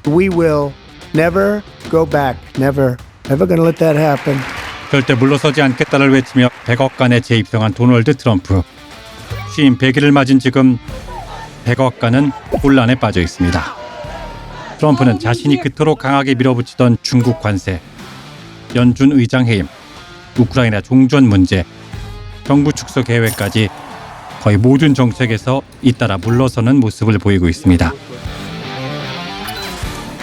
We will never go back. Never. Never gonna let that happen. 절대 물러서지 않겠다를 외치며 100억간에 재입성한 도널드 트럼프. 취임 100일을 맞은 지금 100억간은 혼란에 빠져 있습니다. 트럼프는 자신이 그토록 강하게 밀어붙이던 중국 관세, 연준 의장 해임, 우크라이나 종전 문제, 정부 축소 계획까지 거의 모든 정책에서 잇따라 물러서는 모습을 보이고 있습니다.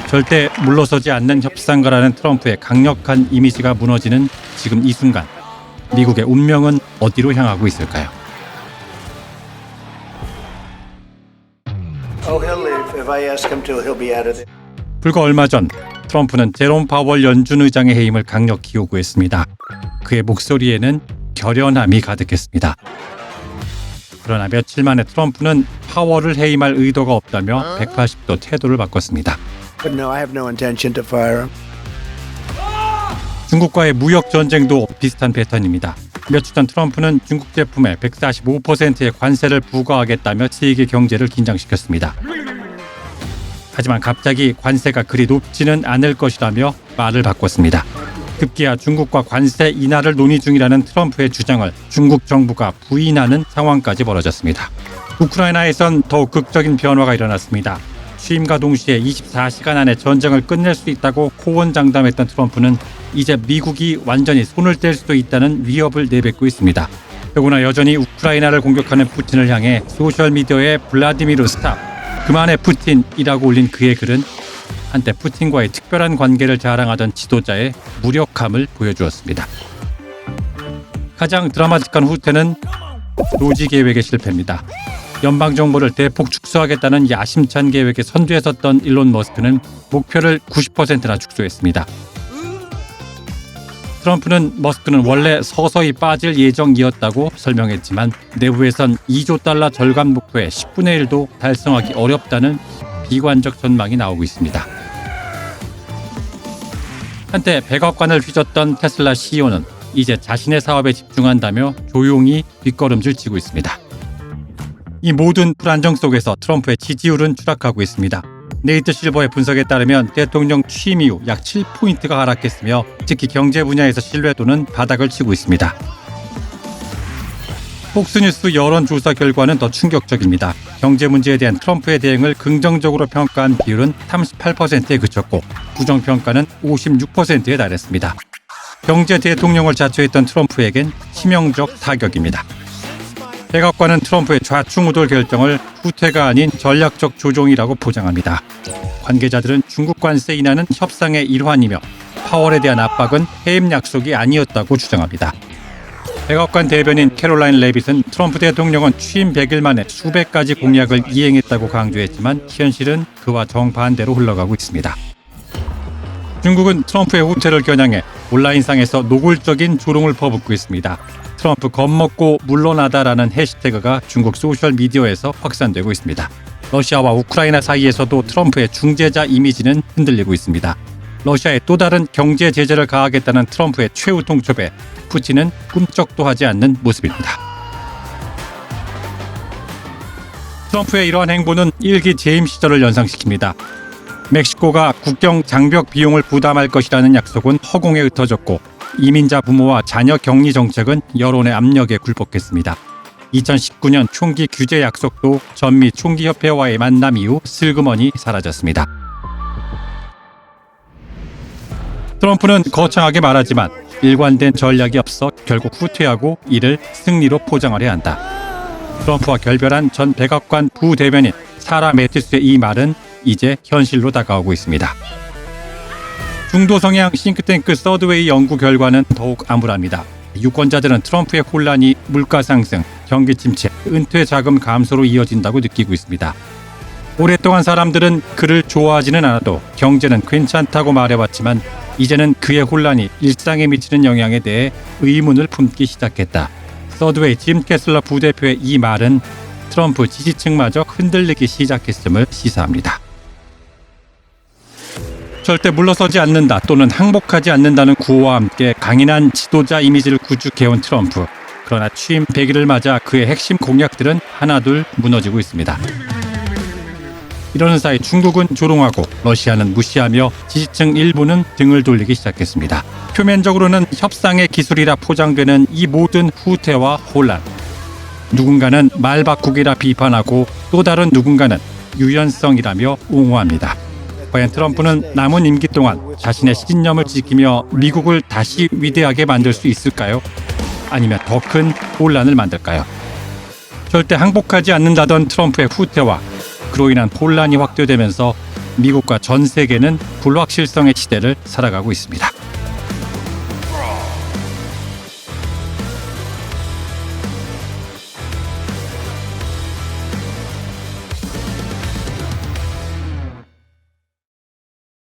절대 물러서지 않는 협상가라는 트럼프의 강력한 이미지가 무너지는 지금 이 순간, 미국의 운명은 어디로 향하고 있을까요? Oh, he'll leave. If I ask him to, he'll be out of there. 불과 얼마 전 트럼프는 제롬 파월 연준 의장의 해임을 강력히 요구했습니다. 그의 목소리에는 결연함이 가득했습니다. 그러나 며칠 만에 트럼프는 파월을 해임할 의도가 없다며 180도 태도를 바꿨습니다. But no, I have no intention to fire him. 중국과의 무역 전쟁도 비슷한 패턴입니다. 며칠 전 트럼프는 중국 제품에 145%의 관세를 부과하겠다며 세계 경제를 긴장시켰습니다. 하지만 갑자기 관세가 그리 높지는 않을 것이라며 말을 바꿨습니다. 급기야 중국과 관세 인하를 논의 중이라는 트럼프의 주장을 중국 정부가 부인하는 상황까지 벌어졌습니다. 우크라이나에선 더욱 극적인 변화가 일어났습니다. 취임과 동시에 24시간 안에 전쟁을 끝낼 수 있다고 호언장담했던 트럼프는 이제 미국이 완전히 손을 뗄 수도 있다는 위협을 내뱉고 있습니다. 더구나 여전히 우크라이나를 공격하는 푸틴을 향해 소셜미디어에 블라디미르 스탑, 그만해 푸틴이라고 올린 그의 글은 한때 푸틴과의 특별한 관계를 자랑하던 지도자의 무력함을 보여주었습니다. 가장 드라마틱한 후퇴는 로지 계획의 실패입니다. 연방정부를 대폭 축소하겠다는 야심찬 계획에 선두에 섰던 일론 머스크는 목표를 90%나 축소했습니다. 트럼프는 머스크는 원래 서서히 빠질 예정이었다고 설명했지만 내부에선 2조 달러 절감 목표의 10분의 1도 달성하기 어렵다는 비관적 전망이 나오고 있습니다. 한때 100억간을 휘젓던 테슬라 CEO는 이제 자신의 사업에 집중한다며 조용히 뒷걸음질 치고 있습니다. 이 모든 불안정 속에서 트럼프의 지지율은 추락하고 있습니다. 네이트 실버의 분석에 따르면 대통령 취임 이후 약 7포인트가 하락했으며 특히 경제 분야에서 신뢰도는 바닥을 치고 있습니다. 폭스뉴스 여론조사 결과는 더 충격적입니다. 경제 문제에 대한 트럼프의 대응을 긍정적으로 평가한 비율은 38%에 그쳤고 부정평가는 56%에 달했습니다. 경제 대통령을 자처했던 트럼프에겐 치명적 타격입니다. 백악관은 트럼프의 좌충우돌 결정을 후퇴가 아닌 전략적 조종이라고 포장합니다. 관계자들은 중국 관세 인하는 협상의 일환이며 파월에 대한 압박은 해임 약속이 아니었다고 주장합니다. 백악관 대변인 캐롤라인 레빗은 트럼프 대통령은 취임 100일 만에 수백 가지 공약을 이행했다고 강조했지만 현실은 그와 정반대로 흘러가고 있습니다. 중국은 트럼프의 후퇴를 겨냥해 온라인상에서 노골적인 조롱을 퍼붓고 있습니다. 트럼프 겁먹고 물러나다라는 해시태그가 중국 소셜미디어에서 확산되고 있습니다. 러시아와 우크라이나 사이에서도 트럼프의 중재자 이미지는 흔들리고 있습니다. 러시아에 또 다른 경제 제재를 가하겠다는 트럼프의 최후 통첩에 푸틴은 꿈쩍도 하지 않는 모습입니다. 트럼프의 이러한 행보는 일기 재임 시절을 연상시킵니다. 멕시코가 국경 장벽 비용을 부담할 것이라는 약속은 허공에 흩어졌고 이민자 부모와 자녀 격리 정책은 여론의 압력에 굴복했습니다. 2019년 총기 규제 약속도 전미 총기협회와의 만남 이후 슬그머니 사라졌습니다. 트럼프는 거창하게 말하지만 일관된 전략이 없어 결국 후퇴하고 이를 승리로 포장하려 한다. 트럼프와 결별한 전 백악관 부대변인 사라 매티스의 이 말은 이제 현실로 다가오고 있습니다. 중도 성향 싱크탱크 서드웨이 연구 결과는 더욱 암울합니다. 유권자들은 트럼프의 혼란이 물가 상승, 경기 침체, 은퇴 자금 감소로 이어진다고 느끼고 있습니다. 오랫동안 사람들은 그를 좋아하지는 않아도 경제는 괜찮다고 말해왔지만 이제는 그의 혼란이 일상에 미치는 영향에 대해 의문을 품기 시작했다. 서드웨이 짐 캐슬러 부대표의 이 말은 트럼프 지지층마저 흔들리기 시작했음을 시사합니다. 절대 물러서지 않는다 또는 항복하지 않는다는 구호와 함께 강인한 지도자 이미지를 구축해온 트럼프. 그러나 취임 100일을 맞아 그의 핵심 공약들은 하나둘 무너지고 있습니다. 이러는 사이 중국은 조롱하고 러시아는 무시하며 지지층 일부는 등을 돌리기 시작했습니다. 표면적으로는 협상의 기술이라 포장되는 이 모든 후퇴와 혼란. 누군가는 말 바꾸기라 비판하고 또 다른 누군가는 유연성이라며 옹호합니다. 과연 트럼프는 남은 임기 동안 자신의 신념을 지키며 미국을 다시 위대하게 만들 수 있을까요? 아니면 더 큰 혼란을 만들까요? 절대 항복하지 않는다던 트럼프의 후퇴와 그로 인한 혼란이 확대되면서 미국과 전 세계는 불확실성의 시대를 살아가고 있습니다.